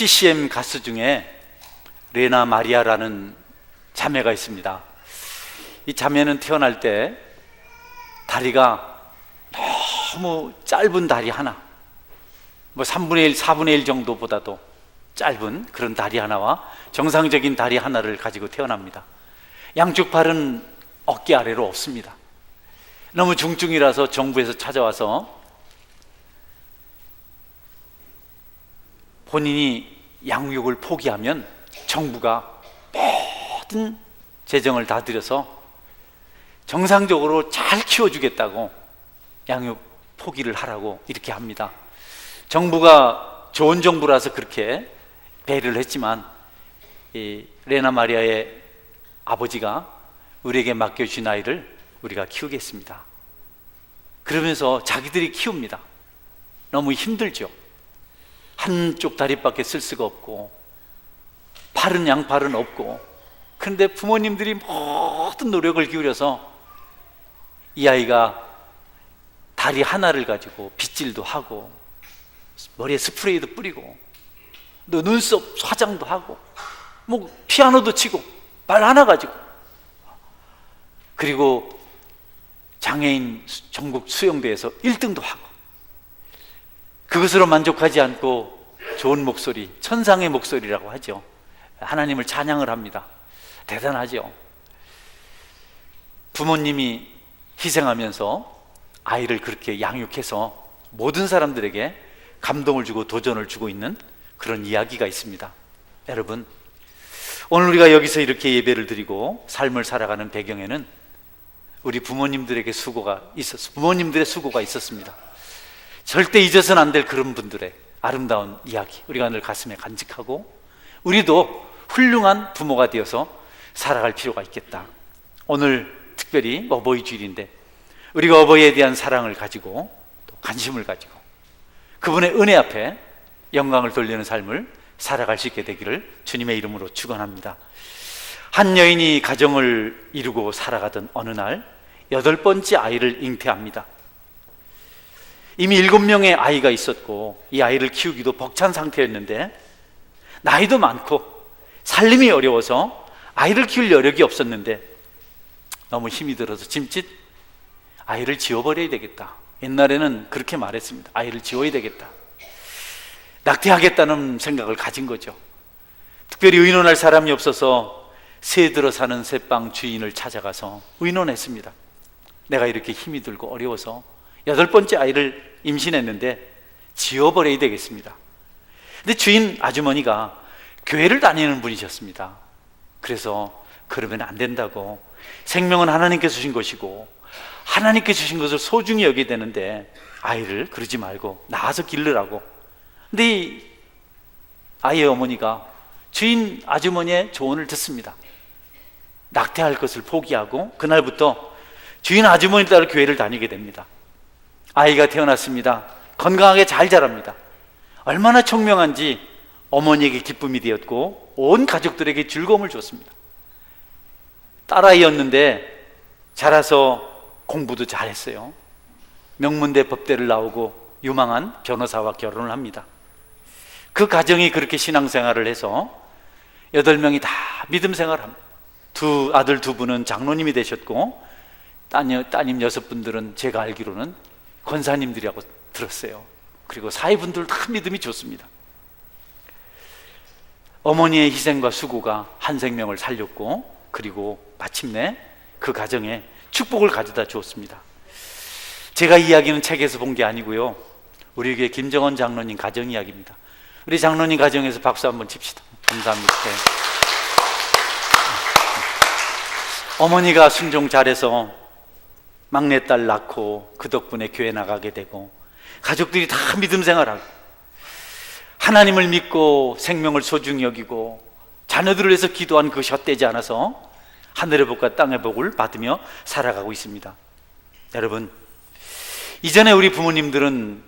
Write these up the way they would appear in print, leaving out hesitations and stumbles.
CCM 가수 중에 레나 마리아라는 자매가 있습니다. 이 자매는 태어날 때 다리가 너무 짧은 다리 하나, 3분의 1, 4분의 1 정도보다도 짧은 그런 다리 하나와 정상적인 다리 하나를 가지고 태어납니다. 양쪽 팔은 어깨 아래로 없습니다. 너무 중증이라서 정부에서 찾아와서 본인이 양육을 포기하면 정부가 모든 재정을 다 들여서 정상적으로 잘 키워주겠다고 양육 포기를 하라고 이렇게 합니다. 정부가 좋은 정부라서 그렇게 배려를 했지만 이 레나 마리아의 아버지가 우리에게 맡겨주신 아이를 우리가 키우겠습니다. 그러면서 자기들이 키웁니다. 너무 힘들죠. 한쪽 다리밖에 쓸 수가 없고 팔은 양팔은 없고, 그런데 부모님들이 모든 노력을 기울여서 이 아이가 다리 하나를 가지고 빗질도 하고 머리에 스프레이도 뿌리고 또 눈썹 화장도 하고 피아노도 치고 말 하나 가지고, 그리고 장애인 전국 수영대회에서 1등도 하고, 그것으로 만족하지 않고 좋은 목소리, 천상의 목소리라고 하죠. 하나님을 찬양을 합니다. 대단하죠. 부모님이 희생하면서 아이를 그렇게 양육해서 모든 사람들에게 감동을 주고 도전을 주고 있는 그런 이야기가 있습니다. 여러분, 오늘 우리가 여기서 이렇게 예배를 드리고 삶을 살아가는 배경에는 우리 부모님들에게 부모님들의 수고가 있었습니다. 절대 잊어서는 안 될 그런 분들의 아름다운 이야기, 우리가 늘 가슴에 간직하고 우리도 훌륭한 부모가 되어서 살아갈 필요가 있겠다. 오늘 특별히 어버이 주일인데 우리가 어버이에 대한 사랑을 가지고 또 관심을 가지고 그분의 은혜 앞에 영광을 돌리는 삶을 살아갈 수 있게 되기를 주님의 이름으로 축원합니다. 한 여인이 가정을 이루고 살아가던 어느 날 8번째 아이를 잉태합니다. 이미 7명의 아이가 있었고 이 아이를 키우기도 벅찬 상태였는데 나이도 많고 살림이 어려워서 아이를 키울 여력이 없었는데 너무 힘이 들어서 짐짓 아이를 지워버려야 되겠다. 옛날에는 그렇게 말했습니다. 아이를 지워야 되겠다. 낙태하겠다는 생각을 가진 거죠. 특별히 의논할 사람이 없어서 새 들어 사는 새빵 주인을 찾아가서 의논했습니다. 내가 이렇게 힘이 들고 어려워서 8번째 아이를 임신했는데 지워버려야 되겠습니다. 근데 주인 아주머니가 교회를 다니는 분이셨습니다. 그래서 그러면 안 된다고, 생명은 하나님께서 주신 것이고 하나님께 주신 것을 소중히 여겨야 되는데 아이를 그러지 말고 낳아서 기르라고. 근데 이 아이의 어머니가 주인 아주머니의 조언을 듣습니다. 낙태할 것을 포기하고 그날부터 주인 아주머니 따라 교회를 다니게 됩니다. 아이가 태어났습니다. 건강하게 잘 자랍니다. 얼마나 총명한지 어머니에게 기쁨이 되었고 온 가족들에게 즐거움을 줬습니다. 딸아이였는데 자라서 공부도 잘했어요. 명문대 법대를 나오고 유망한 변호사와 결혼을 합니다. 그 가정이 그렇게 신앙생활을 해서 8명이 다 믿음 생활합니다. 아들 2분은 장로님이 되셨고 따님 6분들은 제가 알기로는 권사님들이라고 들었어요. 그리고 사위분들 다 믿음이 좋습니다. 어머니의 희생과 수고가 한 생명을 살렸고 그리고 마침내 그 가정에 축복을 가져다 주었습니다. 제가 이 이야기는 책에서 본 게 아니고요, 우리에게 김정원 장로님 가정 이야기입니다. 우리 장로님 가정에서 박수 한번 칩시다. 감사합니다. 어머니가 순종 잘해서 막내딸 낳고 그 덕분에 교회 나가게 되고 가족들이 다 믿음 생활하고 하나님을 믿고 생명을 소중히 여기고 자녀들을 위해서 기도한 그 헛되지 않아서 하늘의 복과 땅의 복을 받으며 살아가고 있습니다. 여러분, 이전에 우리 부모님들은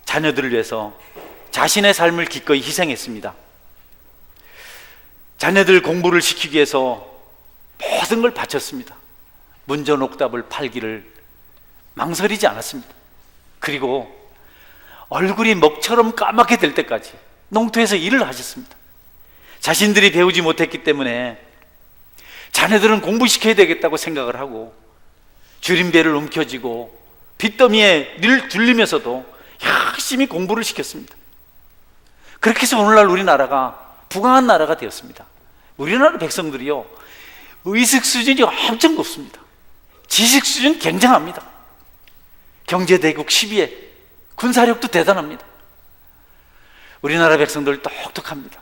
자녀들을 위해서 자신의 삶을 기꺼이 희생했습니다. 자녀들 공부를 시키기 위해서 모든 걸 바쳤습니다. 문전옥답을 팔기를 망설이지 않았습니다. 그리고 얼굴이 먹처럼 까맣게 될 때까지 농토에서 일을 하셨습니다. 자신들이 배우지 못했기 때문에 자녀들은 공부시켜야 되겠다고 생각을 하고 주림배를 움켜쥐고 빚더미에 늘 둘리면서도 열심히 공부를 시켰습니다. 그렇게 해서 오늘날 우리나라가 부강한 나라가 되었습니다. 우리나라 백성들이요, 의식 수준이 엄청 높습니다. 지식 수준 굉장합니다. 경제대국 10위에 군사력도 대단합니다. 우리나라 백성들 똑똑합니다.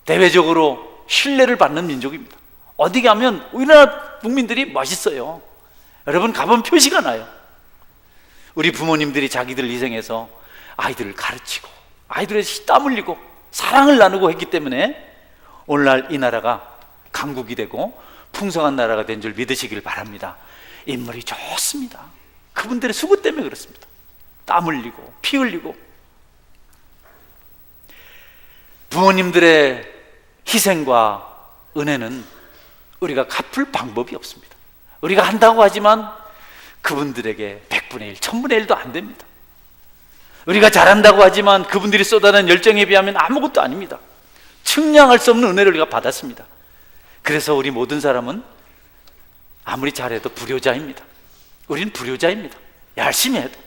대외적으로 신뢰를 받는 민족입니다. 어디 가면 우리나라 국민들이 멋있어요. 여러분 가본 표시가 나요. 우리 부모님들이 자기들 희생해서 아이들을 가르치고 아이들의 땀 흘리고 사랑을 나누고 했기 때문에 오늘날 이 나라가 강국이 되고 풍성한 나라가 된 줄 믿으시길 바랍니다. 인물이 좋습니다. 그분들의 수고 때문에 그렇습니다. 땀 흘리고 피 흘리고. 부모님들의 희생과 은혜는 우리가 갚을 방법이 없습니다. 우리가 한다고 하지만 그분들에게 100분의 1, 1000분의 1도 안 됩니다. 우리가 잘한다고 하지만 그분들이 쏟아낸 열정에 비하면 아무것도 아닙니다. 측량할 수 없는 은혜를 우리가 받았습니다. 그래서 우리 모든 사람은 아무리 잘해도 불효자입니다. 우리는 불효자입니다. 열심히 해도.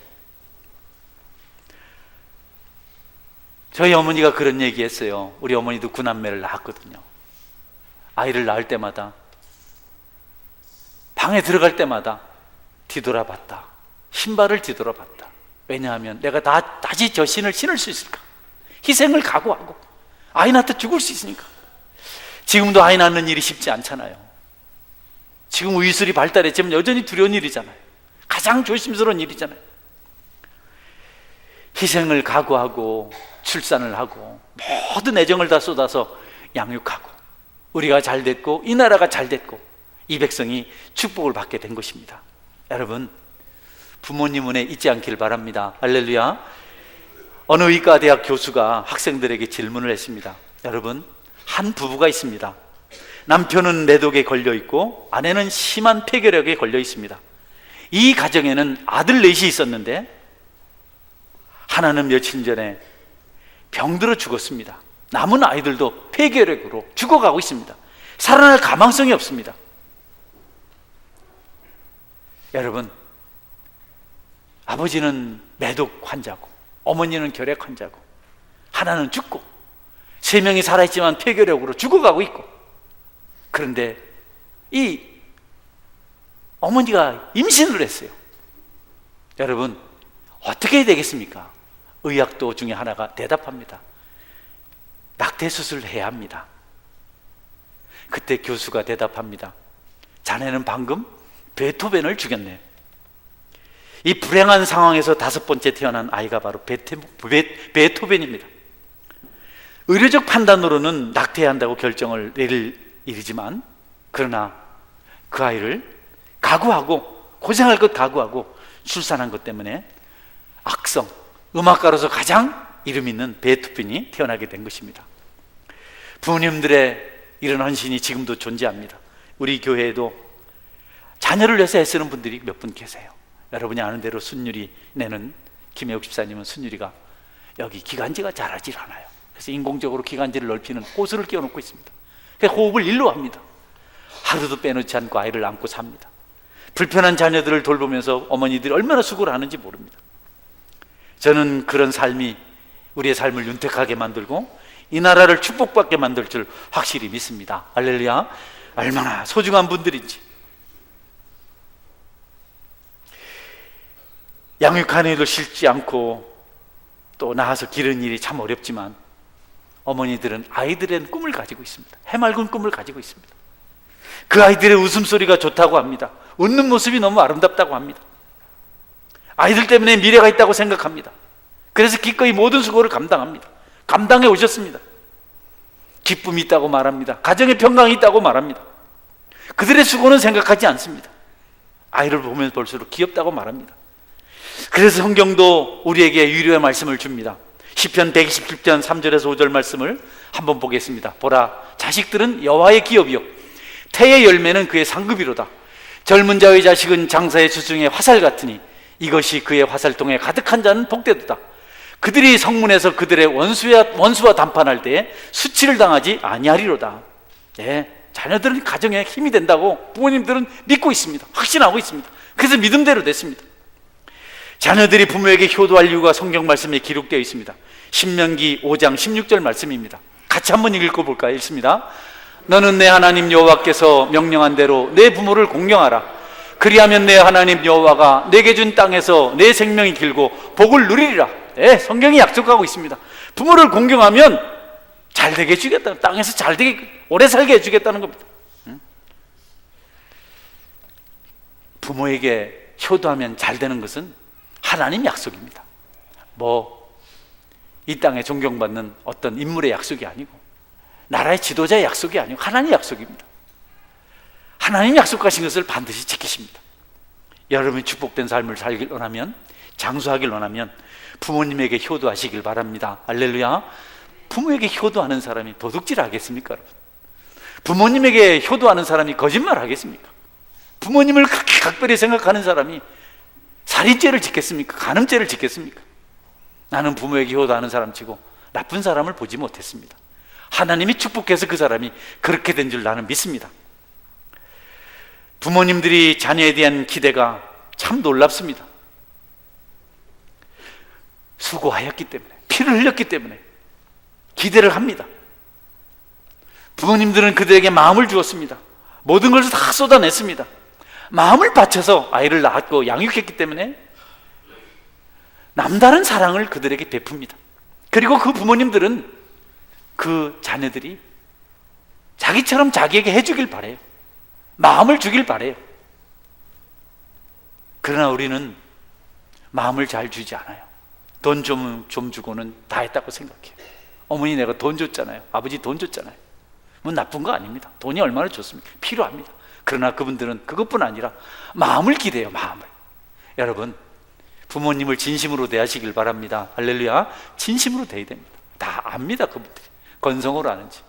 저희 어머니가 그런 얘기 했어요. 우리 어머니도 9남매를 낳았거든요. 아이를 낳을 때마다 방에 들어갈 때마다 뒤돌아봤다. 신발을 뒤돌아봤다. 왜냐하면 내가 다시 저 신을 신을 수 있을까? 희생을 각오하고 아이 낳다 죽을 수 있으니까. 지금도 아이 낳는 일이 쉽지 않잖아요. 지금 의술이 발달했지만 여전히 두려운 일이잖아요. 가장 조심스러운 일이잖아요. 희생을 각오하고 출산을 하고 모든 애정을 다 쏟아서 양육하고 우리가 잘 됐고 이 나라가 잘 됐고 이 백성이 축복을 받게 된 것입니다. 여러분, 부모님 은혜 잊지 않기를 바랍니다. 할렐루야. 어느 의과대학 교수가 학생들에게 질문을 했습니다. 여러분, 한 부부가 있습니다. 남편은 매독에 걸려 있고 아내는 심한 폐결핵에 걸려 있습니다. 이 가정에는 아들 넷이 있었는데 하나는 며칠 전에 병들어 죽었습니다. 남은 아이들도 폐결핵으로 죽어가고 있습니다. 살아날 가망성이 없습니다. 여러분, 아버지는 매독 환자고 어머니는 결핵 환자고 하나는 죽고 세 명이 살아있지만 폐결핵으로 죽어가고 있고, 그런데 이 어머니가 임신을 했어요. 여러분, 어떻게 해야 되겠습니까? 의학도 중에 하나가 대답합니다. 낙태 수술을 해야 합니다. 그때 교수가 대답합니다. 자네는 방금 베토벤을 죽였네. 이 불행한 상황에서 5번째 태어난 아이가 바로 베토벤입니다. 의료적 판단으로는 낙태해야 한다고 결정을 내릴 일이지만, 그러나 그 아이를 각오하고 고생할 것 각오하고 출산한 것 때문에 악성 음악가로서 가장 이름 있는 베토벤이 태어나게 된 것입니다. 부모님들의 이런 헌신이 지금도 존재합니다. 우리 교회에도 자녀를 위해서 애쓰는 분들이 몇 분 계세요. 여러분이 아는 대로 순율이 내는 김혜옥 집사님은 순율이가 여기 기관지가 자라질 않아요. 그래서 인공적으로 기관지를 넓히는 호스를 끼워놓고 있습니다. 그래서 호흡을 일로 합니다. 하루도 빼놓지 않고 아이를 안고 삽니다. 불편한 자녀들을 돌보면서 어머니들이 얼마나 수고를 하는지 모릅니다. 저는 그런 삶이 우리의 삶을 윤택하게 만들고 이 나라를 축복받게 만들 줄 확실히 믿습니다. 할렐루야. 얼마나 소중한 분들인지. 양육하는 일도 싫지 않고 또 낳아서 기르는 일이 참 어렵지만 어머니들은 아이들의 꿈을 가지고 있습니다. 해맑은 꿈을 가지고 있습니다. 그 아이들의 웃음소리가 좋다고 합니다. 웃는 모습이 너무 아름답다고 합니다. 아이들 때문에 미래가 있다고 생각합니다. 그래서 기꺼이 모든 수고를 감당합니다. 감당해 오셨습니다. 기쁨이 있다고 말합니다. 가정의 평강이 있다고 말합니다. 그들의 수고는 생각하지 않습니다. 아이를 보면 볼수록 귀엽다고 말합니다. 그래서 성경도 우리에게 유료의 말씀을 줍니다. 시편 127편 3절에서 5절 말씀을 한번 보겠습니다. 보라, 자식들은 여호와의 기업이요 태의 열매는 그의 상급이로다. 젊은 자의 자식은 장사의 주중에 화살 같으니 이것이 그의 화살통에 가득한 자는 복되도다. 그들이 성문에서 그들의 원수와 담판할 때에 수치를 당하지 아니하리로다. 예, 자녀들은 가정에 힘이 된다고 부모님들은 믿고 있습니다. 확신하고 있습니다. 그래서 믿음대로 됐습니다. 자녀들이 부모에게 효도할 이유가 성경 말씀에 기록되어 있습니다. 신명기 5장 16절 말씀입니다. 같이 한번 읽어볼까요? 읽습니다. 너는 내 하나님 여호와께서 명령한 대로 내 부모를 공경하라. 그리하면 내 하나님 여호와가 내게 준 땅에서 내 생명이 길고 복을 누리리라. 네, 성경이 약속하고 있습니다. 부모를 공경하면 잘 되게 해주겠다. 땅에서 잘 되게 오래 살게 해주겠다는 겁니다. 부모에게 효도하면 잘 되는 것은 하나님 약속입니다. 이 땅에 존경받는 어떤 인물의 약속이 아니고 나라의 지도자의 약속이 아니고 하나님의 약속입니다. 하나님 약속하신 것을 반드시 지키십니다. 여러분이 축복된 삶을 살길 원하면, 장수하길 원하면 부모님에게 효도하시길 바랍니다. 할렐루야. 부모에게 효도하는 사람이 도둑질 하겠습니까, 여러분? 부모님에게 효도하는 사람이 거짓말 하겠습니까? 부모님을 그렇게 각별히 생각하는 사람이 살인죄를 짓겠습니까? 간음죄를 짓겠습니까? 나는 부모에게 효도하는 사람 치고 나쁜 사람을 보지 못했습니다. 하나님이 축복해서 그 사람이 그렇게 된 줄 나는 믿습니다. 부모님들이 자녀에 대한 기대가 참 놀랍습니다. 수고하였기 때문에, 피를 흘렸기 때문에 기대를 합니다. 부모님들은 그들에게 마음을 주었습니다. 모든 것을 다 쏟아냈습니다. 마음을 바쳐서 아이를 낳았고 양육했기 때문에 남다른 사랑을 그들에게 베풉니다. 그리고 그 부모님들은 그 자녀들이 자기처럼 자기에게 해주길 바래요. 마음을 주길 바래요. 그러나 우리는 마음을 잘 주지 않아요. 돈 좀 주고는 다 했다고 생각해요. 어머니 내가 돈 줬잖아요. 아버지 돈 줬잖아요. 뭐 나쁜 거 아닙니다. 돈이 얼마나 좋습니까? 필요합니다. 그러나 그분들은 그것뿐 아니라 마음을 기대요. 마음을. 여러분, 부모님을 진심으로 대하시길 바랍니다. 할렐루야. 진심으로 대해야 됩니다. 다 압니다. 그분들이 건성으로 아는지.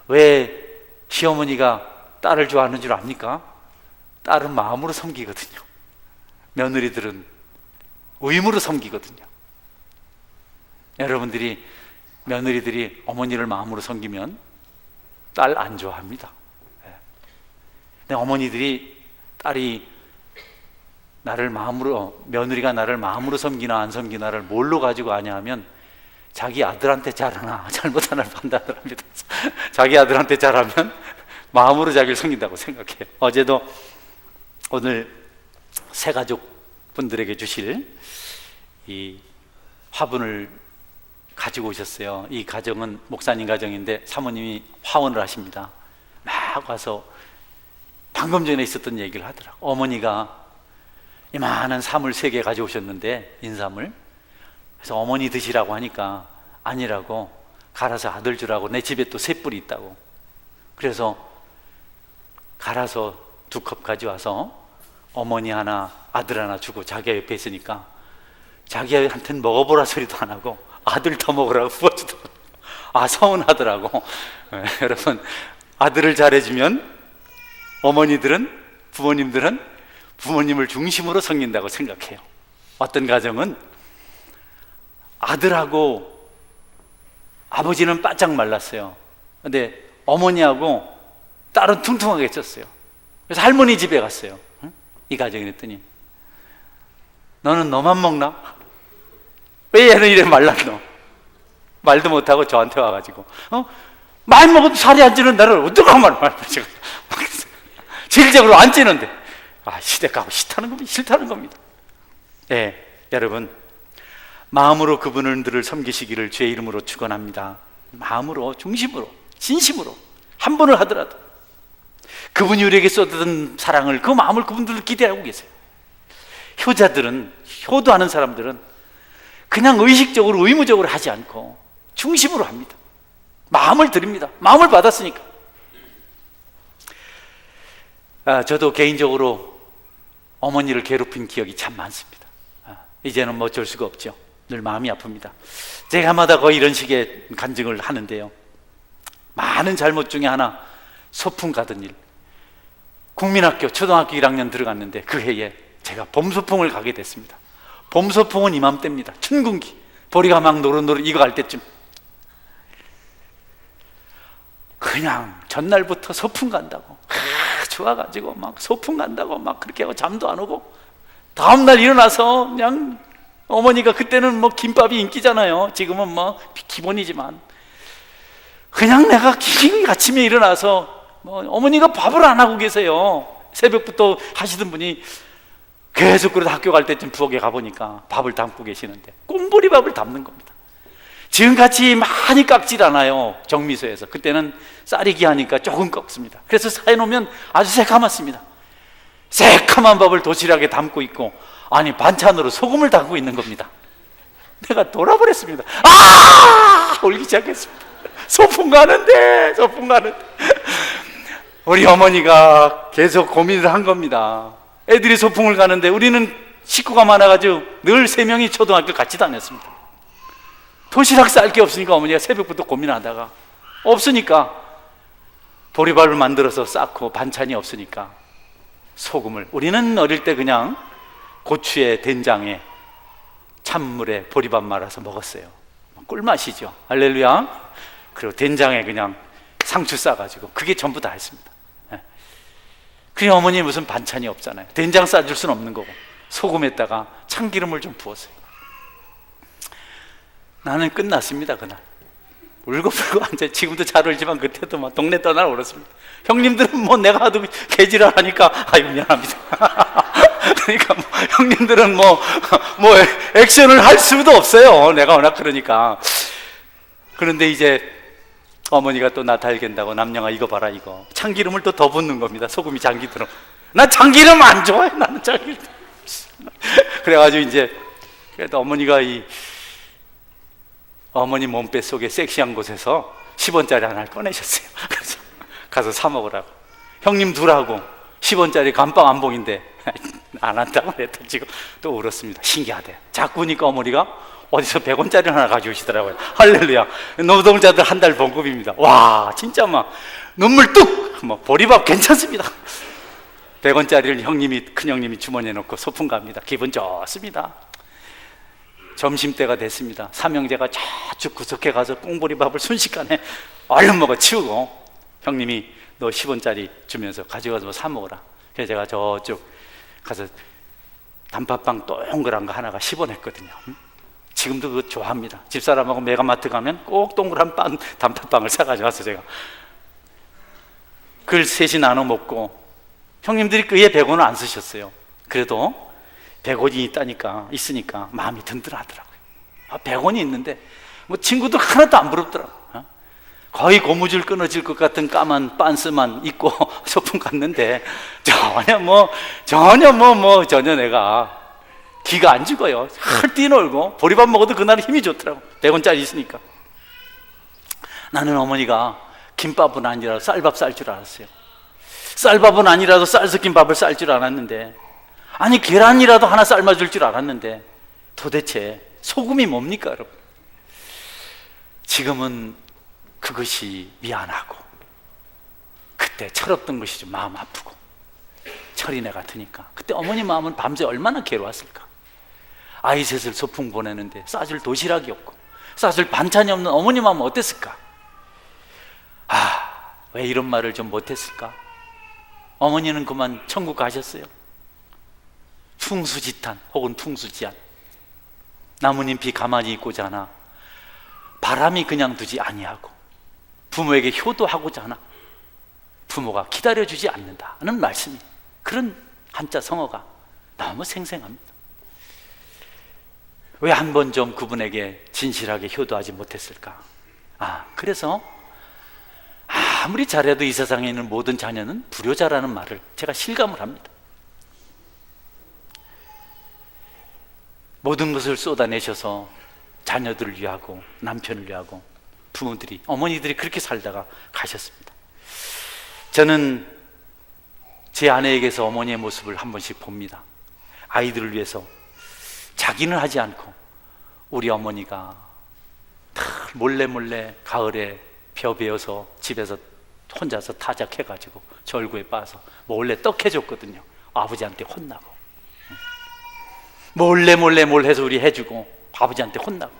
왜 시어머니가 딸을 좋아하는 줄 압니까? 딸은 마음으로 섬기거든요. 며느리들은 의무로 섬기거든요. 여러분들이 며느리들이 어머니를 마음으로 섬기면 딸 안 좋아합니다. 근데 어머니들이 딸이 나를 마음으로, 며느리가 나를 마음으로 섬기나 안 섬기나를 뭘로 가지고 아냐 하면 자기 아들한테 잘하나 잘못하나를 판단을 합니다. 자기 아들한테 잘하면 마음으로 자기를 섬긴다고 생각해요. 어제도 오늘 새 가족 분들에게 주실 이 화분을 가지고 오셨어요. 이 가정은 목사님 가정인데 사모님이 화원을 하십니다. 막 와서 방금 전에 있었던 얘기를 하더라고요. 어머니가 이만한 사물 3개 가져오셨는데, 인삼을. 그래서 어머니 드시라고 하니까 아니라고, 갈아서 아들 주라고, 내 집에 또 3뿔이 있다고. 그래서 갈아서 2컵 가져와서 어머니 하나, 아들 하나 주고 자기가 옆에 있으니까 자기한테는 먹어보라 소리도 안 하고 아들 더 먹으라고 부어주더라고. 서운하더라고. 여러분, 아들을 잘해주면 어머니들은, 부모님들은 부모님을 중심으로 섬긴다고 생각해요. 어떤 가정은 아들하고 아버지는 바짝 말랐어요. 근데 어머니하고 딸은 퉁퉁하게 쪘어요. 그래서 할머니 집에 갔어요. 응? 이 가정이 그랬더니 너는 너만 먹나? 왜 얘는 이래 말랐노? 말도 못하고 저한테 와가지고 많이 먹어도 살이 안 찌는 나를 어떡하면 말이야. 질적으로 안 찌는데 시댁하고 싫다는 겁니다. 네, 여러분, 마음으로 그분들을 섬기시기를 주의 이름으로 축원합니다. 마음으로, 중심으로, 진심으로 한 번을 하더라도 그분이 우리에게 쏟아든 사랑을, 그 마음을 그분들도 기대하고 계세요. 효자들은, 효도하는 사람들은 그냥 의식적으로, 의무적으로 하지 않고 중심으로 합니다. 마음을 드립니다. 마음을 받았으니까. 저도 개인적으로 어머니를 괴롭힌 기억이 참 많습니다. 이제는 뭐 어쩔 수가 없죠. 늘 마음이 아픕니다. 제가 마다 거의 이런 식의 간증을 하는데요, 많은 잘못 중에 하나, 소풍 가던 일. 국민학교 초등학교 1학년 들어갔는데 그 해에 제가 봄소풍을 가게 됐습니다. 봄소풍은 이맘때입니다. 춘궁기, 보리가 막 노릇노릇 익어갈 때쯤 그냥 전날부터 소풍 간다고 좋아가지고 막 소풍 간다고 막 그렇게 하고 잠도 안 오고 다음날 일어나서 그냥 어머니가 그때는 뭐 김밥이 인기잖아요. 지금은 뭐 기본이지만 그냥 내가 아침에 일어나서 뭐 어머니가 밥을 안 하고 계세요. 새벽부터 하시던 분이 계속 그러다 학교 갈 때쯤 부엌에 가보니까 밥을 담고 계시는데 꽁보리밥을 담는 겁니다. 지금같이 많이 깎질 않아요. 정미소에서 그때는 쌀이 귀하니까 조금 꺾습니다. 그래서 사해놓으면 아주 새카맣습니다. 새카만 밥을 도시락에 담고 있고 아니 반찬으로 소금을 담고 있는 겁니다. 내가 돌아버렸습니다. 울기 시작했습니다. 소풍 가는데 우리 어머니가 계속 고민을 한 겁니다. 애들이 소풍을 가는데 우리는 식구가 많아가지고 늘 3명이 초등학교 같이 다녔습니다. 도시락 쌀 게 없으니까 어머니가 새벽부터 고민하다가 없으니까 보리밥을 만들어서 쌓고 반찬이 없으니까 소금을, 우리는 어릴 때 그냥 고추에 된장에 찬물에 보리밥 말아서 먹었어요. 꿀맛이죠. 할렐루야. 그리고 된장에 그냥 상추 싸가지고 그게 전부 다 했습니다. 그래 어머니 무슨 반찬이 없잖아요. 된장 싸줄 수는 없는 거고 소금에다가 참기름을 좀 부었어요. 나는 끝났습니다. 그날 울고불고 앉아. 지금도 잘 울지만 그때도 막 동네 떠나 울었습니다. 형님들은 뭐 내가 하도 개지랄 하니까 아유 미안합니다. 그러니까 뭐 형님들은 뭐 액션을 할 수도 없어요. 내가 워낙 그러니까. 그런데 이제 어머니가 또 나 달갠다고 남영아 이거 봐라 이거 참기름을 또 더 붓는 겁니다. 소금이 잠기도록. 나 참기름 안 좋아해. 나는 참기름. 그래가지고 이제 그래도 어머니가 이 어머니 몸빼 속에 섹시한 곳에서 10원짜리 하나를 꺼내셨어요. 그래서 가서 사 먹으라고. 형님 둘하고 10원짜리 감빵 한 봉인데 안 한다고 그랬다. 지금 또 울었습니다. 신기하대. 자꾸 보니까 어머니가 어디서 100원짜리 하나 가져오시더라고요. 할렐루야. 노동자들 한 달 봉급입니다. 와 진짜 막 눈물 뚝! 뭐 보리밥 괜찮습니다. 100원짜리를 큰형님이 주머니에 넣고 소풍 갑니다. 기분 좋습니다. 점심때가 됐습니다. 삼형제가 저쪽 구석에 가서 꽁보리밥을 순식간에 얼른 먹어 치우고 형님이 너 10원짜리 주면서 가져가서 뭐 사 먹어라. 그래서 제가 저쪽 가서 단팥빵 동그란 거 하나가 10원 했거든요. 지금도 그거 좋아합니다. 집사람하고 메가마트 가면 꼭 동그란 단팥빵을 사가지고 와서 제가 그걸 셋이 나눠 먹고 형님들이 그에 100원을 안 쓰셨어요. 그래도 100원이 있으니까 마음이 든든하더라고요. 100원이 있는데 뭐 친구들 하나도 안 부럽더라고요. 거의 고무줄 끊어질 것 같은 까만 빤스만 입고 소풍 갔는데 전혀 내가 기가 안 죽어요. 할 뛰놀고 보리밥 먹어도 그날은 힘이 좋더라고. 100원짜리 있으니까. 나는 어머니가 김밥은 아니라도 쌀밥 쌀 줄 알았어요. 쌀밥은 아니라도 쌀 섞인 밥을 쌀 줄 알았는데 아니 계란이라도 하나 삶아줄 줄 알았는데 도대체 소금이 뭡니까 여러분? 지금은 그것이 미안하고 그때 철없던 것이 좀 마음 아프고 철이네 같으니까 그때 어머니 마음은 밤새 얼마나 괴로웠을까. 아이 셋을 소풍 보내는데 싸줄 도시락이 없고 싸줄 반찬이 없는 어머니 마음은 어땠을까. 왜 이런 말을 좀 못했을까. 어머니는 그만 천국 가셨어요. 풍수지탄 혹은 풍수지안. 나뭇잎이 가만히 있고자 하나 바람이 그냥 두지 아니하고 부모에게 효도하고자 하나 부모가 기다려주지 않는다는 말씀이, 그런 한자 성어가 너무 생생합니다. 왜 한 번 좀 그분에게 진실하게 효도하지 못했을까? 그래서 아무리 잘해도 이 세상에 있는 모든 자녀는 불효자라는 말을 제가 실감을 합니다. 모든 것을 쏟아내셔서 자녀들을 위하고 남편을 위하고 부모들이, 어머니들이 그렇게 살다가 가셨습니다. 저는 제 아내에게서 어머니의 모습을 한 번씩 봅니다. 아이들을 위해서 자기는 하지 않고 우리 어머니가 몰래 가을에 벼 베어서 집에서 혼자서 타작해가지고 절구에 빠서 몰래 떡 해줬거든요. 아버지한테 혼나고 몰래 뭘 해서 우리 해주고 아버지한테 혼나고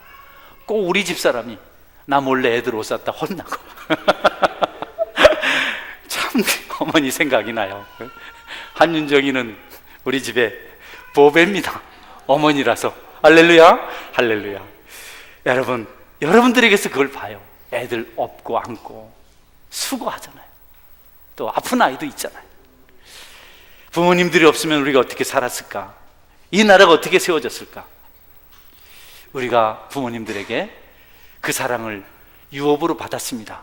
꼭 우리 집사람이 나 몰래 애들 옷 샀다 혼나고 참 어머니 생각이 나요. 한윤정이는 우리 집에 보배입니다. 어머니라서. 할렐루야, 할렐루야. 여러분, 여러분들에게서 그걸 봐요. 애들 업고 안고 수고하잖아요. 또 아픈 아이도 있잖아요. 부모님들이 없으면 우리가 어떻게 살았을까? 이 나라가 어떻게 세워졌을까? 우리가 부모님들에게 그 사랑을 유업으로 받았습니다.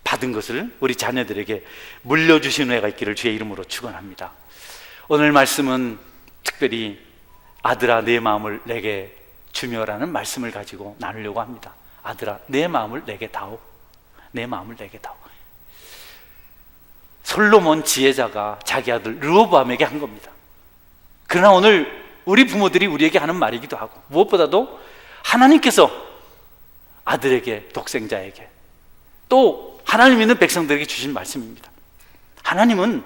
받은 것을 우리 자녀들에게 물려주시는 은혜가 있기를 주의 이름으로 축원합니다. 오늘 말씀은 특별히 아들아 내 마음을 내게 주며라는 말씀을 가지고 나누려고 합니다. 아들아 내 마음을 내게 다오. 내 마음을 내게 다오. 솔로몬 지혜자가 자기 아들 르호보암에게 한 겁니다. 그러나 오늘 우리 부모들이 우리에게 하는 말이기도 하고, 무엇보다도 하나님께서 아들에게, 독생자에게, 또 하나님 있는 백성들에게 주신 말씀입니다. 하나님은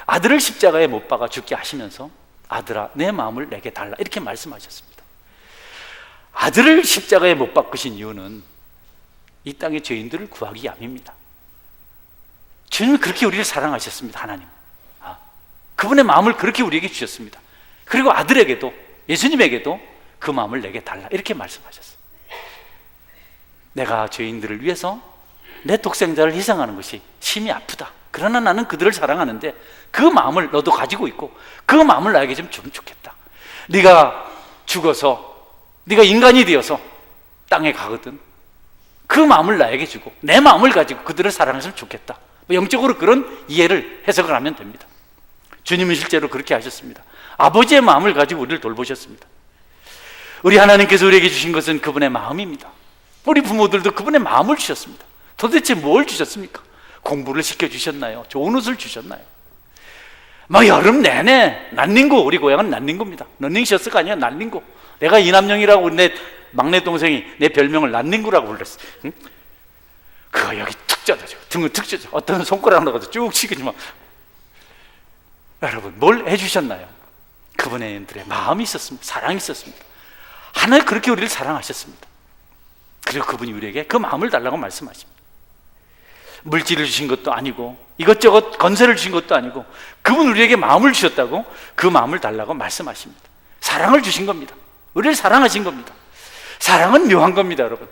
아들을 십자가에 못 박아 죽게 하시면서 아들아 내 마음을 내게 달라 이렇게 말씀하셨습니다. 아들을 십자가에 못 박으신 이유는 이 땅의 죄인들을 구하기 위함입니다. 주님은 그렇게 우리를 사랑하셨습니다. 하나님 그분의 마음을 그렇게 우리에게 주셨습니다. 그리고 아들에게도, 예수님에게도 그 마음을 내게 달라 이렇게 말씀하셨어요. 내가 죄인들을 위해서 내 독생자를 희생하는 것이 심히 아프다. 그러나 나는 그들을 사랑하는데 그 마음을 너도 가지고 있고 그 마음을 나에게 좀 주면 좋겠다. 네가 죽어서 네가 인간이 되어서 땅에 가거든 그 마음을 나에게 주고 내 마음을 가지고 그들을 사랑했으면 좋겠다. 영적으로 그런 이해를 해석을 하면 됩니다. 주님은 실제로 그렇게 하셨습니다. 아버지의 마음을 가지고 우리를 돌보셨습니다. 우리 하나님께서 우리에게 주신 것은 그분의 마음입니다. 우리 부모들도 그분의 마음을 주셨습니다. 도대체 뭘 주셨습니까? 공부를 시켜주셨나요? 좋은 옷을 주셨나요? 막 여름 내내 난닝구, 우리 고향은 난닝구입니다. 런닝셔츠가 아니라 난닝구. 내가 이남영이라고 내 막내 동생이 내 별명을 난닝구라고 불렀어. 응? 그거 여기 툭 젖어져, 등을 툭 젖어. 어떤 손가락으로 가서 쭉 치기지만 여러분 뭘 해주셨나요? 그분의 마음이 있었습니다. 사랑이 있었습니다. 하나님 그렇게 우리를 사랑하셨습니다. 그리고 그분이 우리에게 그 마음을 달라고 말씀하십니다. 물질을 주신 것도 아니고 이것저것 건설을 주신 것도 아니고 그분 우리에게 마음을 주셨다고 그 마음을 달라고 말씀하십니다. 사랑을 주신 겁니다. 우리를 사랑하신 겁니다. 사랑은 묘한 겁니다. 여러분,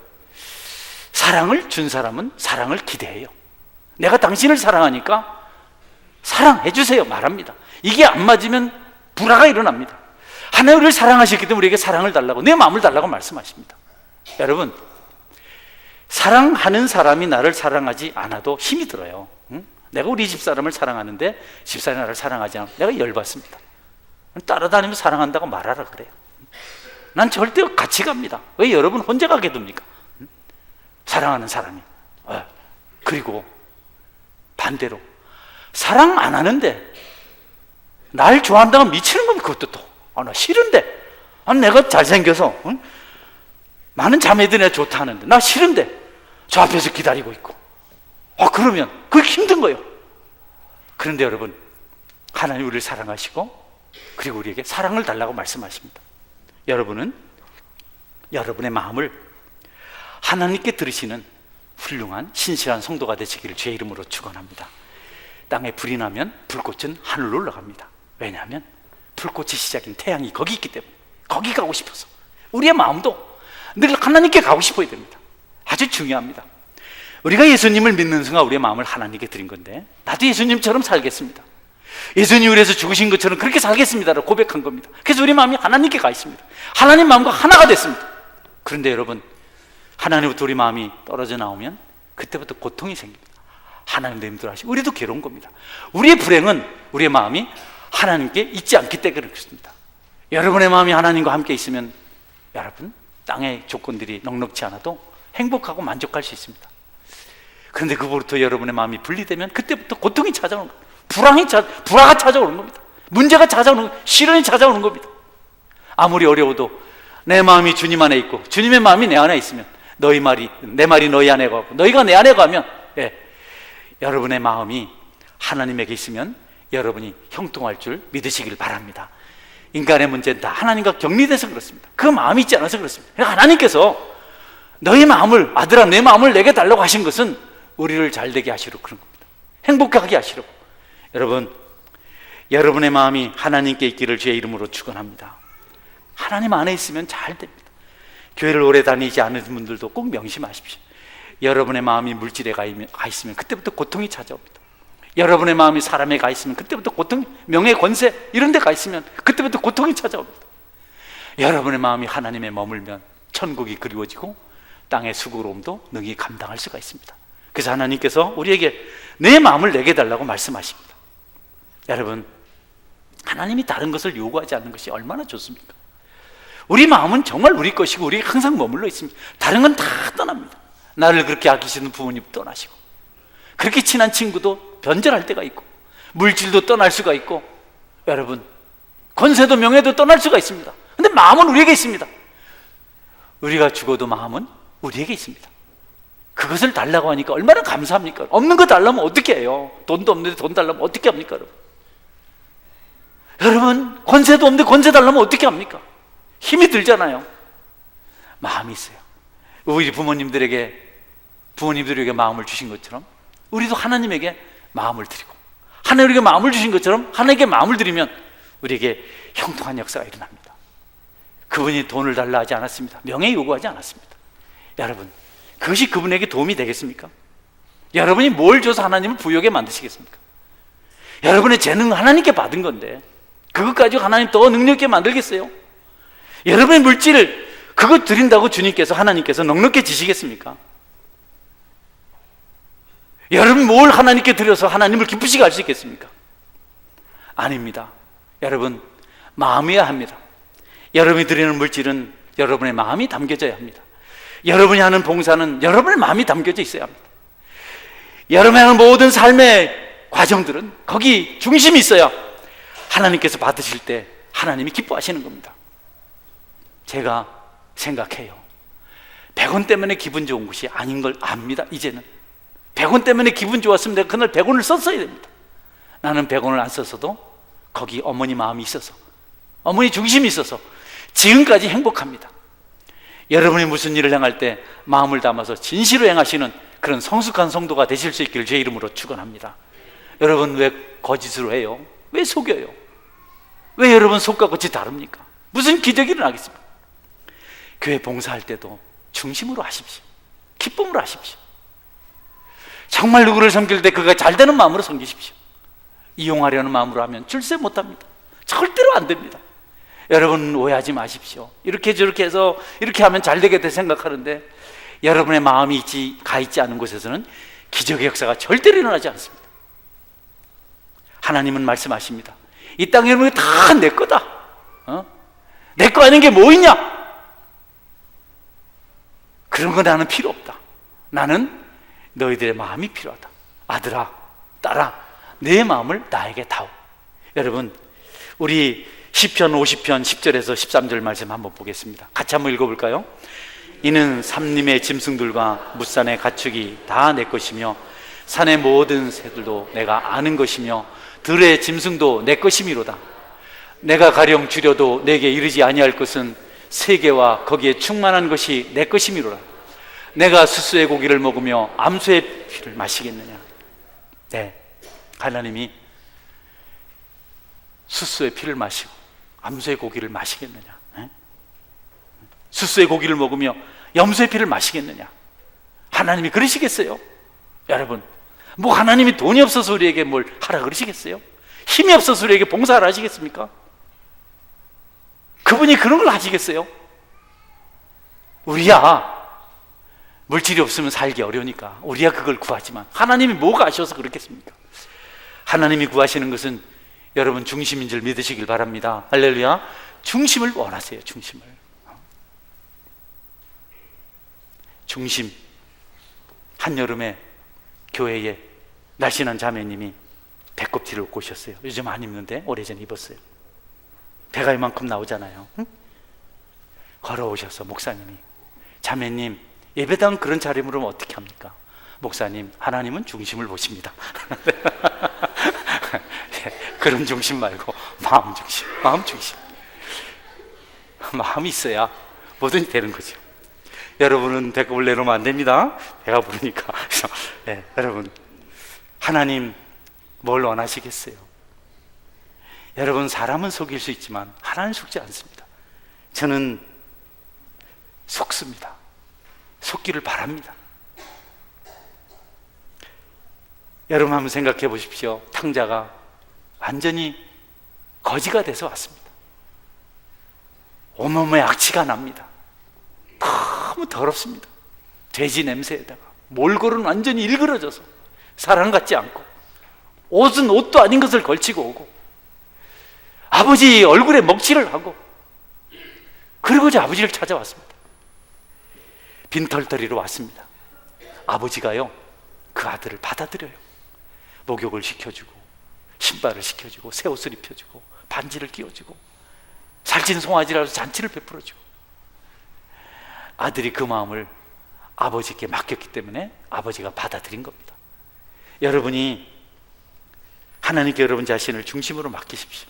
사랑을 준 사람은 사랑을 기대해요. 내가 당신을 사랑하니까 사랑해 주세요 말합니다. 이게 안 맞으면 불화가 일어납니다. 하나님 우리를 사랑하셨기 때문에 우리에게 사랑을 달라고, 내 마음을 달라고 말씀하십니다. 여러분, 사랑하는 사람이 나를 사랑하지 않아도 힘이 들어요. 응? 내가 우리 집사람을 사랑하는데 집사람이 나를 사랑하지 않으면 내가 열받습니다. 따라다니면서 사랑한다고 말하라 그래요. 난 절대 같이 갑니다. 왜 여러분 혼자 가게 둡니까? 응? 사랑하는 사람이. 그리고 반대로 사랑 안 하는데 날 좋아한다고 미치는 겁니다. 그것도 또 나 싫은데, 내가 잘생겨서 응? 많은 자매들이 내가 좋다 하는데 나 싫은데 저 앞에서 기다리고 있고 그러면 그게 힘든 거예요. 그런데 여러분, 하나님 우리를 사랑하시고 그리고 우리에게 사랑을 달라고 말씀하십니다. 여러분은 여러분의 마음을 하나님께 들으시는 훌륭한 신실한 성도가 되시기를 주의 이름으로 축원합니다. 땅에 불이 나면 불꽃은 하늘로 올라갑니다. 왜냐하면 불꽃의 시작인 태양이 거기 있기 때문에, 거기 가고 싶어서 우리의 마음도 늘 하나님께 가고 싶어야 됩니다. 아주 중요합니다. 우리가 예수님을 믿는 순간 우리의 마음을 하나님께 드린 건데, 나도 예수님처럼 살겠습니다, 예수님을 위해서 죽으신 것처럼 그렇게 살겠습니다라고 고백한 겁니다. 그래서 우리 마음이 하나님께 가 있습니다. 하나님 마음과 하나가 됐습니다. 그런데 여러분, 하나님부터 우리 마음이 떨어져 나오면 그때부터 고통이 생깁니다. 하나님도 힘들어하시고 우리도 괴로운 겁니다. 우리의 불행은 우리의 마음이 하나님께 있지 않기 때문에 그렇습니다. 여러분의 마음이 하나님과 함께 있으면 여러분, 땅의 조건들이 넉넉지 않아도 행복하고 만족할 수 있습니다. 그런데 그로부터 여러분의 마음이 분리되면 그때부터 고통이 찾아오는 겁니다. 불화가 찾아오는 겁니다. 문제가 찾아오는 겁니다. 시련이 찾아오는 겁니다. 아무리 어려워도 내 마음이 주님 안에 있고 주님의 마음이 내 안에 있으면 내 말이 너희 안에 가고 너희가 내 안에 가면 여러분의 마음이 하나님에게 있으면 여러분이 형통할 줄 믿으시길 바랍니다. 인간의 문제는 다 하나님과 격리돼서 그렇습니다. 그 마음이 있지 않아서 그렇습니다. 하나님께서 너의 마음을, 아들아 내 마음을 내게 달라고 하신 것은 우리를 잘되게 하시려고 그런 겁니다. 행복하게 하시려고. 여러분, 여러분의 마음이 하나님께 있기를 주의 이름으로 축원합니다. 하나님 안에 있으면 잘 됩니다. 교회를 오래 다니지 않은 분들도 꼭 명심하십시오. 여러분의 마음이 물질에 가 있으면 그때부터 고통이 찾아옵니다. 여러분의 마음이 사람에 가 있으면 그때부터 고통, 명예, 권세 이런 데 가 있으면 그때부터 고통이 찾아옵니다. 여러분의 마음이 하나님에 머물면 천국이 그리워지고 땅의 수고로움도 능히 감당할 수가 있습니다. 그래서 하나님께서 우리에게 내 마음을 내게 달라고 말씀하십니다. 여러분, 하나님이 다른 것을 요구하지 않는 것이 얼마나 좋습니까? 우리 마음은 정말 우리 것이고 우리가 항상 머물러 있습니다. 다른 건 다 떠납니다. 나를 그렇게 아끼시는 부모님 떠나시고, 그렇게 친한 친구도 변절할 때가 있고, 물질도 떠날 수가 있고, 여러분 권세도 명예도 떠날 수가 있습니다. 근데 마음은 우리에게 있습니다. 우리가 죽어도 마음은 우리에게 있습니다. 그것을 달라고 하니까 얼마나 감사합니까? 없는 거 달라면 어떻게 해요? 돈도 없는데 돈 달라면 어떻게 합니까? 여러분, 권세도 없는데 권세 달라면 어떻게 합니까? 힘이 들잖아요. 마음이 있어요. 우리 부모님들에게 마음을 주신 것처럼 우리도 하나님에게 마음을 드리고, 하나님에게 마음을 주신 것처럼 하나님께 마음을 드리면 우리에게 형통한 역사가 일어납니다. 그분이 돈을 달라 하지 않았습니다. 명예 요구하지 않았습니다. 여러분, 그것이 그분에게 도움이 되겠습니까? 여러분이 뭘 줘서 하나님을 부유하게 만드시겠습니까? 여러분의 재능 하나님께 받은 건데 그것 가지고 하나님 더 능력 있게 만들겠어요? 여러분의 물질을 그것 드린다고 주님께서, 하나님께서 넉넉히 지시겠습니까? 여러분 뭘 하나님께 드려서 하나님을 기쁘시게 할 수 있겠습니까? 아닙니다. 여러분, 마음이어야 합니다. 여러분이 드리는 물질은 여러분의 마음이 담겨져야 합니다. 여러분이 하는 봉사는 여러분의 마음이 담겨져 있어야 합니다. 여러분이 하는 모든 삶의 과정들은 거기 중심이 있어야 하나님께서 받으실 때 하나님이 기뻐하시는 겁니다. 제가 생각해요. 100원 때문에 기분 좋은 것이 아닌 걸 압니다. 이제는 100원 때문에 기분 좋았으면 내가 그날 100원을 썼어야 됩니다. 나는 100원을 안 썼어도 거기 어머니 마음이 있어서, 어머니 중심이 있어서 지금까지 행복합니다. 여러분이 무슨 일을 행할 때 마음을 담아서 진실로 행하시는 그런 성숙한 성도가 되실 수 있기를 제 이름으로 축원합니다. 여러분, 왜 거짓으로 해요? 왜 속여요? 왜 여러분 속과 겉이 다릅니까? 무슨 기적이 일어나겠습니까? 교회 봉사할 때도 중심으로 하십시오. 기쁨으로 하십시오. 정말 누구를 섬길 때 그가 잘 되는 마음으로 섬기십시오. 이용하려는 마음으로 하면 줄세 못합니다. 절대로 안 됩니다. 여러분 오해하지 마십시오. 이렇게 저렇게 해서 이렇게 하면 잘 되겠다 생각하는데 여러분의 마음이 가 있지 않은 곳에서는 기적의 역사가 절대로 일어나지 않습니다. 하나님은 말씀하십니다. 이 땅에 있는 게 다 내 거다. 내 거 아닌 게 뭐 있냐? 그런 거 나는 필요 없다. 나는 너희들의 마음이 필요하다. 아들아, 딸아, 내 마음을 나에게 다오. 여러분, 우리 시편 50편 10절에서 13절 말씀 한번 보겠습니다. 같이 한번 읽어볼까요? 이는 산림의 짐승들과 무산의 가축이 다 내 것이며 산의 모든 새들도 내가 아는 것이며 들의 짐승도 내 것이미로다. 내가 가령 주려도 내게 이르지 아니할 것은 세계와 거기에 충만한 것이 내 것이미로라. 내가 수수의 고기를 먹으며 암소의 피를 마시겠느냐? 네, 하나님이 수수의 피를 마시고 암소의 고기를 마시겠느냐? 네? 수수의 고기를 먹으며 염소의 피를 마시겠느냐? 하나님이 그러시겠어요? 여러분, 뭐 하나님이 돈이 없어서 우리에게 뭘 하라 그러시겠어요? 힘이 없어서 우리에게 봉사하라 하시겠습니까? 그분이 그런 걸 하시겠어요? 우리야 물질이 없으면 살기 어려우니까 우리야 그걸 구하지만 하나님이 뭐가 아셔서 그렇겠습니까? 하나님이 구하시는 것은 여러분 중심인 줄 믿으시길 바랍니다. 할렐루야. 중심을 원하세요. 중심. 한여름에 교회에 날씬한 자매님이 배꼽티를 입고 오셨어요. 요즘 안 입는데 오래전에 입었어요. 배가 이만큼 나오잖아요. 응? 걸어오셔서 목사님이, 자매님 예배당 그런 차림으로 하면 어떻게 합니까? 목사님, 하나님은 중심을 보십니다. 그런 중심 말고 마음 중심. 마음이 있어야 뭐든지 되는 거죠. 여러분은 배꼽을 내놓으면 안 됩니다. 배가 부르니까. 그래서 여러분, 하나님 뭘 원하시겠어요? 여러분, 사람은 속일 수 있지만 하나님 속지 않습니다. 저는 속습니다. 속기를 바랍니다. 여러분 한번 생각해 보십시오. 탕자가 완전히 거지가 돼서 왔습니다. 온몸에 악취가 납니다. 너무 더럽습니다. 돼지 냄새에다가 몰골은 완전히 일그러져서 사람 같지 않고, 옷은 옷도 아닌 것을 걸치고 오고, 아버지 얼굴에 먹칠을 하고, 그리고 이제 아버지를 찾아왔습니다. 빈털터리로 왔습니다. 아버지가요, 그 아들을 받아들여요. 목욕을 시켜주고, 신발을 시켜주고, 새 옷을 입혀주고, 반지를 끼워주고, 살찐 송아지라서 잔치를 베풀어주고. 아들이 그 마음을 아버지께 맡겼기 때문에 아버지가 받아들인 겁니다. 여러분이 하나님께 여러분 자신을 중심으로 맡기십시오.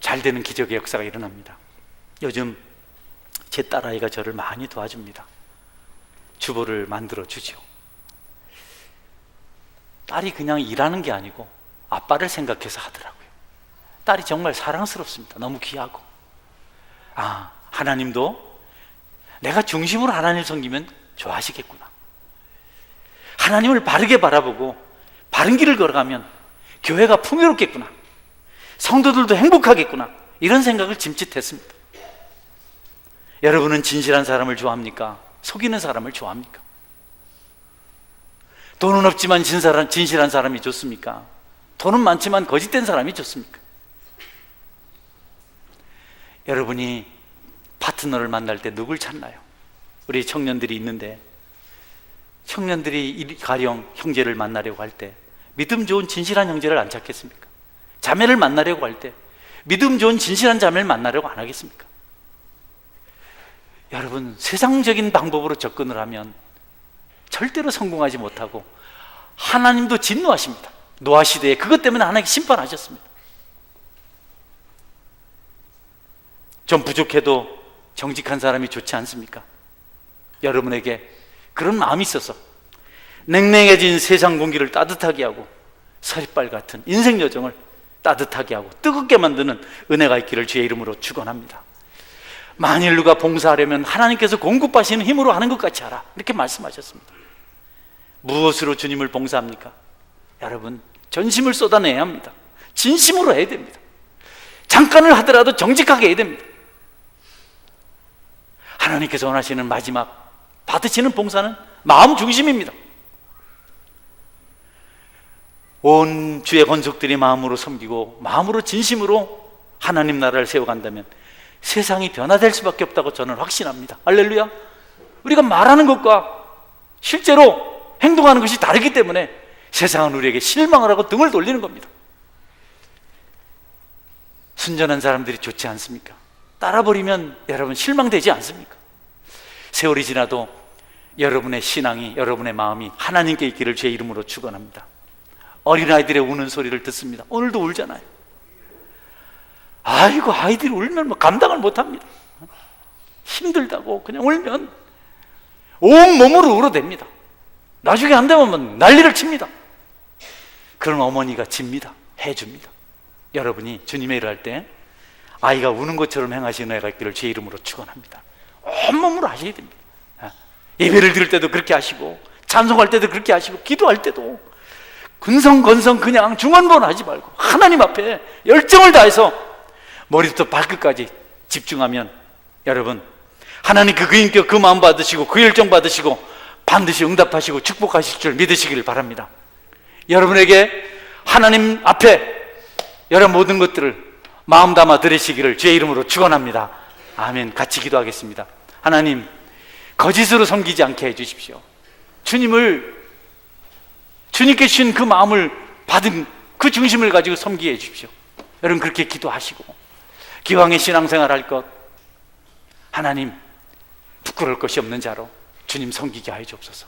잘 되는 기적의 역사가 일어납니다. 요즘 제 딸아이가 저를 많이 도와줍니다. 주보를 만들어 주죠. 딸이 그냥 일하는 게 아니고 아빠를 생각해서 하더라고요. 딸이 정말 사랑스럽습니다. 너무 귀하고. 하나님도 내가 중심으로 하나님을 섬기면 좋아하시겠구나. 하나님을 바르게 바라보고 바른 길을 걸어가면 교회가 풍요롭겠구나. 성도들도 행복하겠구나. 이런 생각을 짐짓했습니다. 여러분은 진실한 사람을 좋아합니까? 속이는 사람을 좋아합니까? 돈은 없지만 진실한 사람이 좋습니까? 돈은 많지만 거짓된 사람이 좋습니까? 여러분이 파트너를 만날 때 누굴 찾나요? 우리 청년들이 있는데, 청년들이 가령 형제를 만나려고 할 때 믿음 좋은 진실한 형제를 안 찾겠습니까? 자매를 만나려고 할 때 믿음 좋은 진실한 자매를 만나려고 안 하겠습니까? 여러분, 세상적인 방법으로 접근을 하면 절대로 성공하지 못하고 하나님도 진노하십니다. 노아 시대에 그것 때문에 하나님께 심판하셨습니다. 좀 부족해도 정직한 사람이 좋지 않습니까? 여러분에게 그런 마음이 있어서 냉랭해진 세상 공기를 따뜻하게 하고 서리빨 같은 인생 여정을 따뜻하게 하고 뜨겁게 만드는 은혜가 있기를 주의 이름으로 축원합니다. 만일 누가 봉사하려면 하나님께서 공급하시는 힘으로 하는 것 같이 하라, 이렇게 말씀하셨습니다. 무엇으로 주님을 봉사합니까? 여러분, 전심을 쏟아내야 합니다. 진심으로 해야 됩니다. 잠깐을 하더라도 정직하게 해야 됩니다. 하나님께서 원하시는 마지막 받으시는 봉사는 마음 중심입니다. 온 주의 권속들이 마음으로 섬기고 마음으로 진심으로 하나님 나라를 세워간다면 세상이 변화될 수밖에 없다고 저는 확신합니다. 할렐루야. 우리가 말하는 것과 실제로 행동하는 것이 다르기 때문에 세상은 우리에게 실망을 하고 등을 돌리는 겁니다. 순전한 사람들이 좋지 않습니까? 따라버리면 여러분 실망되지 않습니까? 세월이 지나도 여러분의 신앙이, 여러분의 마음이 하나님께 있기를 주의 이름으로 축원합니다. 어린아이들의 우는 소리를 듣습니다. 오늘도 울잖아요. 아이고, 아이들이 울면 감당을 못합니다. 힘들다고 그냥 울면 온몸으로 울어댑니다. 나중에 안 되면 난리를 칩니다. 그런 어머니가 집니다. 해줍니다. 여러분이 주님의 일을 할 때 아이가 우는 것처럼 행하시는 애가 있기를 주의 이름으로 축원합니다. 온몸으로 하셔야 됩니다. 예배를 드릴 때도 그렇게 하시고, 찬송할 때도 그렇게 하시고, 기도할 때도 근성건성 그냥 중언부언 하지 말고 하나님 앞에 열정을 다해서 머리부터 발끝까지 집중하면 여러분, 하나님 그 인격, 그 마음 받으시고 그 열정 받으시고 반드시 응답하시고 축복하실 줄 믿으시기를 바랍니다. 여러분에게 하나님 앞에 여러분 모든 것들을 마음 담아 들으시기를 주의 이름으로 축원합니다. 아멘. 같이 기도하겠습니다. 하나님, 거짓으로 섬기지 않게 해주십시오. 주님께 주신 그 마음을 받은 그 중심을 가지고 섬기게 해주십시오. 여러분 그렇게 기도하시고 기왕의 신앙생활 할 것, 하나님 부끄러울 것이 없는 자로 주님 섬기게 하여 주옵소서.